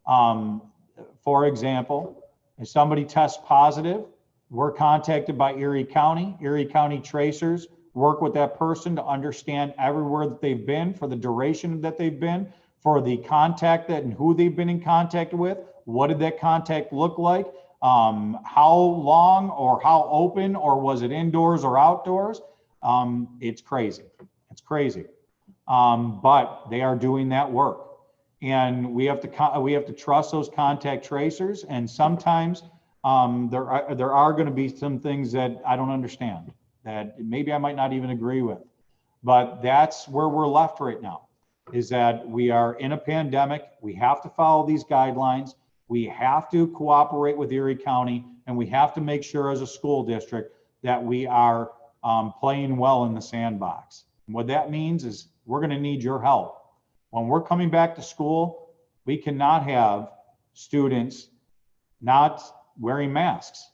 For example, if somebody tests positive, we're contacted by Erie County tracers work with that person to understand everywhere that they've been, for the duration that they've been, for the contact that and who they've been in contact with, what did that contact look like, how long or how open, or was it indoors or outdoors? It's crazy. It's crazy. But they are doing that work, and we have to trust those contact tracers. And sometimes there are going to be some things that I don't understand, that maybe I might not even agree with. But that's where we're left right now, is that we are in a pandemic. We have to follow these guidelines. We have to cooperate with Erie County, and we have to make sure as a school district that we are playing well in the sandbox. And what that means is we're going to need your help. When we're coming back to school, we cannot have students not wearing masks.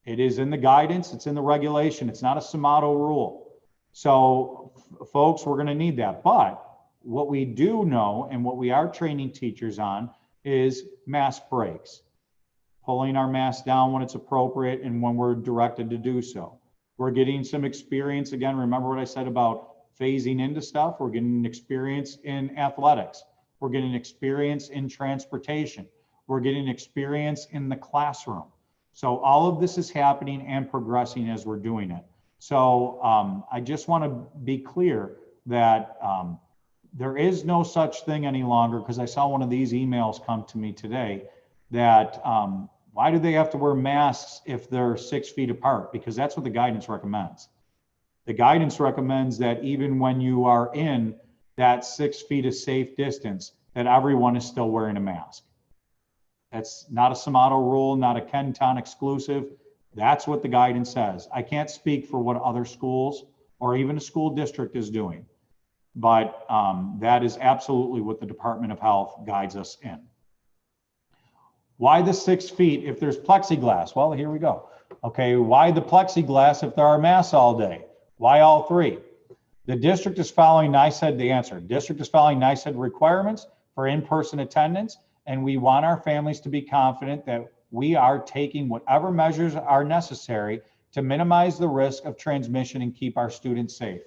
It is in the guidance, it's in the regulation, it's not a Sumato rule. So folks, we're going to need that. But what we do know, and what we are training teachers on, is mask breaks, pulling our mask down when it's appropriate and when we're directed to do so. We're getting some experience. Again, remember what I said about phasing into stuff. We're getting experience in athletics. We're getting experience in transportation. We're getting experience in the classroom. So all of this is happening and progressing as we're doing it. So I just want to be clear that there is no such thing any longer, because I saw one of these emails come to me today that why do they have to wear masks if they're 6 feet apart? Because that's what the guidance recommends. The guidance recommends that even when you are in that 6 feet of safe distance, that everyone is still wearing a mask. That's not a Sumato rule, not a Kenton exclusive. That's what the guidance says. I can't speak for what other schools or even a school district is doing, but that is absolutely what the Department of Health guides us in. Why the 6 feet if there's plexiglass? Well, here we go. Okay, why the plexiglass if there are masks all day? Why all three? The district is following NICEAD, the answer. District is following NICEAD requirements for in-person attendance, and we want our families to be confident that we are taking whatever measures are necessary to minimize the risk of transmission and keep our students safe.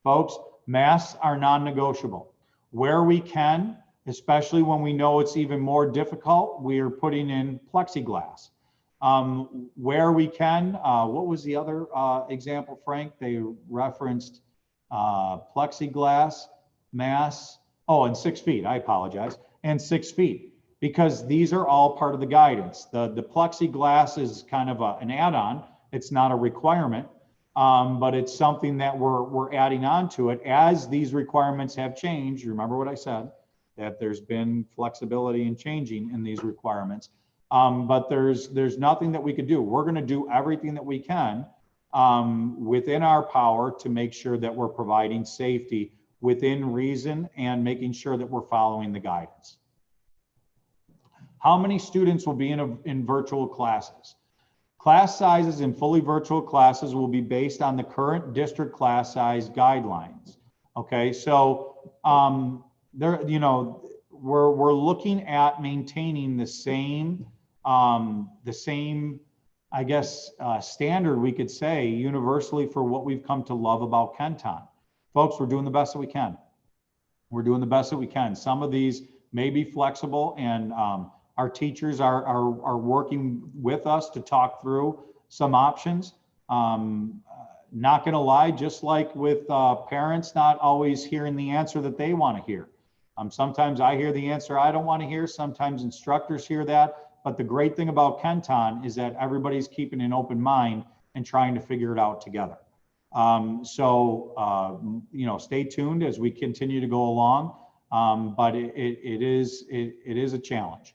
Folks, masks are non-negotiable. Where we can, especially when we know it's even more difficult, we are putting in plexiglass. Where we can, what was the other example, Frank? They referenced plexiglass, masks, oh, and 6 feet, I apologize, and 6 feet, because these are all part of the guidance. The plexiglass is kind of an add-on. It's not a requirement, but it's something that we're adding on to it as these requirements have changed. Remember what I said, that there's been flexibility in changing in these requirements. But there's nothing that we could do. We're going to do everything that we can within our power to make sure that we're providing safety within reason and making sure that we're following the guidance. How many students will be in virtual classes? Class sizes in fully virtual classes will be based on the current district class size guidelines. Okay, so there, you know, we're looking at maintaining the same, I guess, standard, we could say, universally for what we've come to love about Kenton. Folks, we're doing the best that we can. We're doing the best that we can. Some of these may be flexible, and our teachers are working with us to talk through some options. Not gonna lie, just like with parents not always hearing the answer that they want to hear. Sometimes I hear the answer I don't want to hear, sometimes instructors hear that, but the great thing about Kenton is that everybody's keeping an open mind and trying to figure it out together. You know, stay tuned as we continue to go along, but it is a challenge.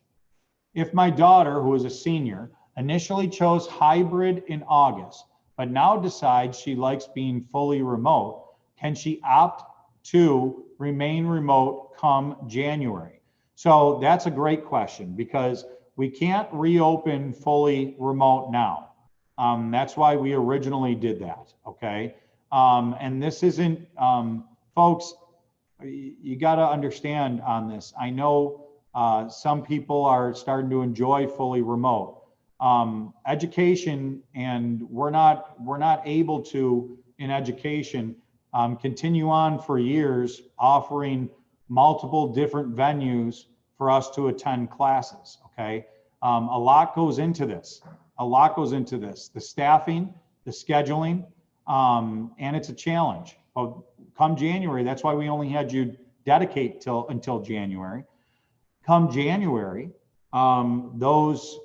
If my daughter, who is a senior, initially chose hybrid in August, but now decides she likes being fully remote, can she opt to remain remote come January? So that's a great question, because we can't reopen fully remote now. That's why we originally did that, okay? And this isn't, folks, you gotta understand on this. I know some people are starting to enjoy fully remote. Education, and we're not able to, in education, continue on for years offering multiple different venues for us to attend classes, okay? A lot goes into this. A lot goes into this. The staffing, the scheduling, and it's a challenge. But come January, that's why we only had you dedicate until January. Come January, those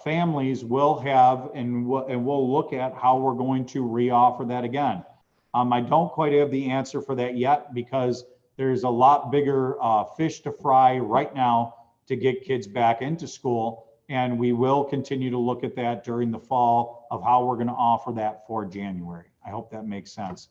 families will have, and we'll look at how we're going to reoffer that again. I don't quite have the answer for that yet, because there's a lot bigger fish to fry right now to get kids back into school. And we will continue to look at that during the fall of how we're going to offer that for January. I hope that makes sense.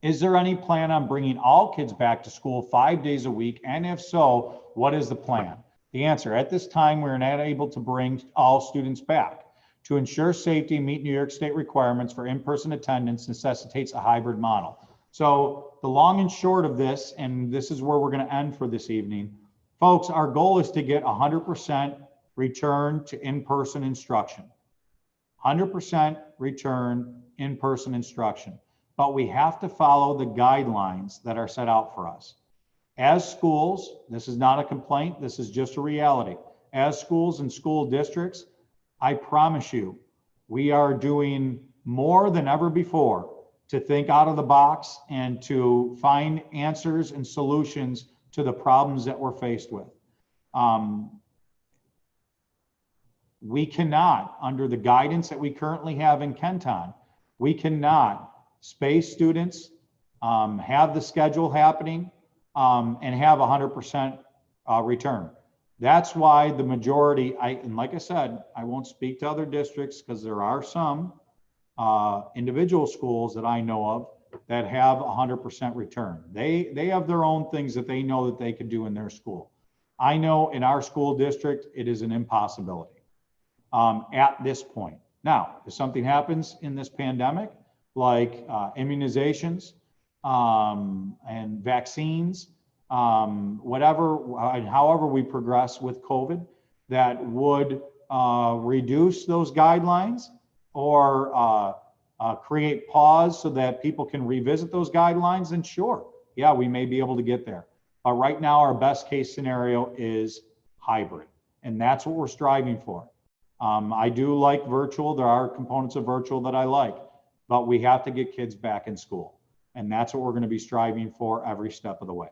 Is there any plan on bringing all kids back to school 5 days a week? And if so, what is the plan? The answer, at this time, we're not able to bring all students back. To ensure safety and meet New York State requirements for in-person attendance necessitates a hybrid model. So the long and short of this, and this is where we're going to end for this evening, folks, our goal is to get 100% return to in-person instruction. 100% return in-person instruction. But we have to follow the guidelines that are set out for us. As schools, this is not a complaint, this is just a reality. As schools and school districts, I promise you, we are doing more than ever before to think out of the box and to find answers and solutions to the problems that we're faced with. We cannot, under the guidance that we currently have in Kenton, we cannot space students, have the schedule happening, and have 100% return. That's why the majority, and like I said, I won't speak to other districts because there are some individual schools that I know of that have 100% return. They have their own things that they know that they can do in their school. I know in our school district, it is an impossibility at this point. Now, if something happens in this pandemic, like immunizations and vaccines, whatever, however we progress with COVID, that would reduce those guidelines or create pause so that people can revisit those guidelines, then sure, yeah, we may be able to get there. But right now, our best case scenario is hybrid, and that's what we're striving for. I do like virtual. There are components of virtual that I like, but we have to get kids back in school. And that's what we're going to be striving for every step of the way.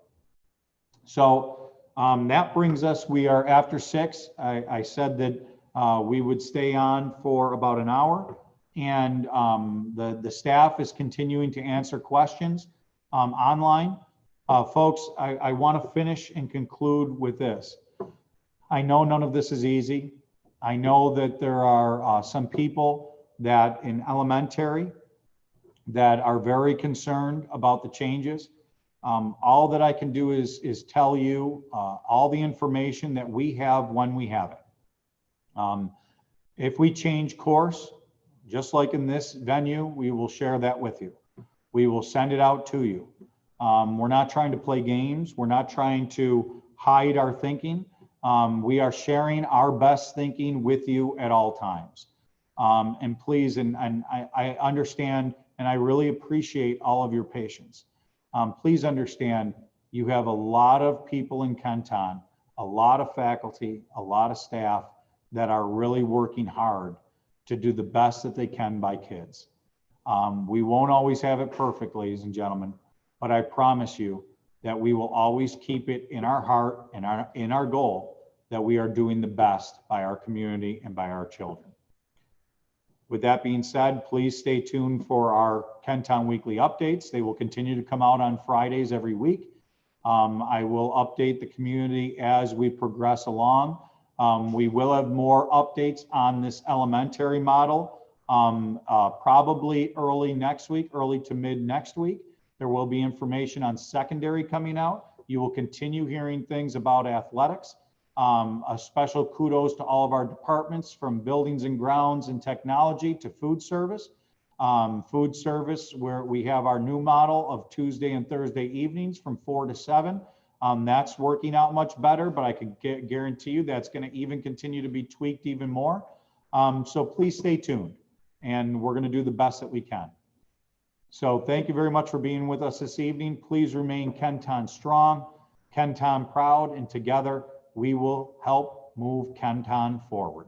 So that brings us, we are after 6. I said that we would stay on for about an hour, and the staff is continuing to answer questions online. Folks, I want to finish and conclude with this. I know none of this is easy. I know that there are some people that in elementary that are very concerned about the changes. All that I can do is tell you all the information that we have when we have it. If we change course, just like in this venue, we will share that with you. We will send it out to you. We're not trying to play games. We're not trying to hide our thinking. We are sharing our best thinking with you at all times. And please, and I understand, and I really appreciate all of your patience. Please understand, you have a lot of people in Kenton, a lot of faculty, a lot of staff that are really working hard to do the best that they can by kids. We won't always have it perfect, ladies and gentlemen, but I promise you that we will always keep it in our heart and in our goal that we are doing the best by our community and by our children. With that being said, please stay tuned for our Kenton Weekly updates. They will continue to come out on Fridays every week. I will update the community as we progress along. We will have more updates on this elementary model, probably early next week, early to mid next week. There will be information on secondary coming out. You will continue hearing things about athletics. A special kudos to all of our departments, from buildings and grounds and technology to food service. Food service, where we have our new model of Tuesday and Thursday evenings from 4 to 7. That's working out much better, but I can guarantee you that's going to even continue to be tweaked even more. So please stay tuned, and we're going to do the best that we can. So thank you very much for being with us this evening. Please remain Kenton strong, Kenton proud, and together we will help move Kenton forward.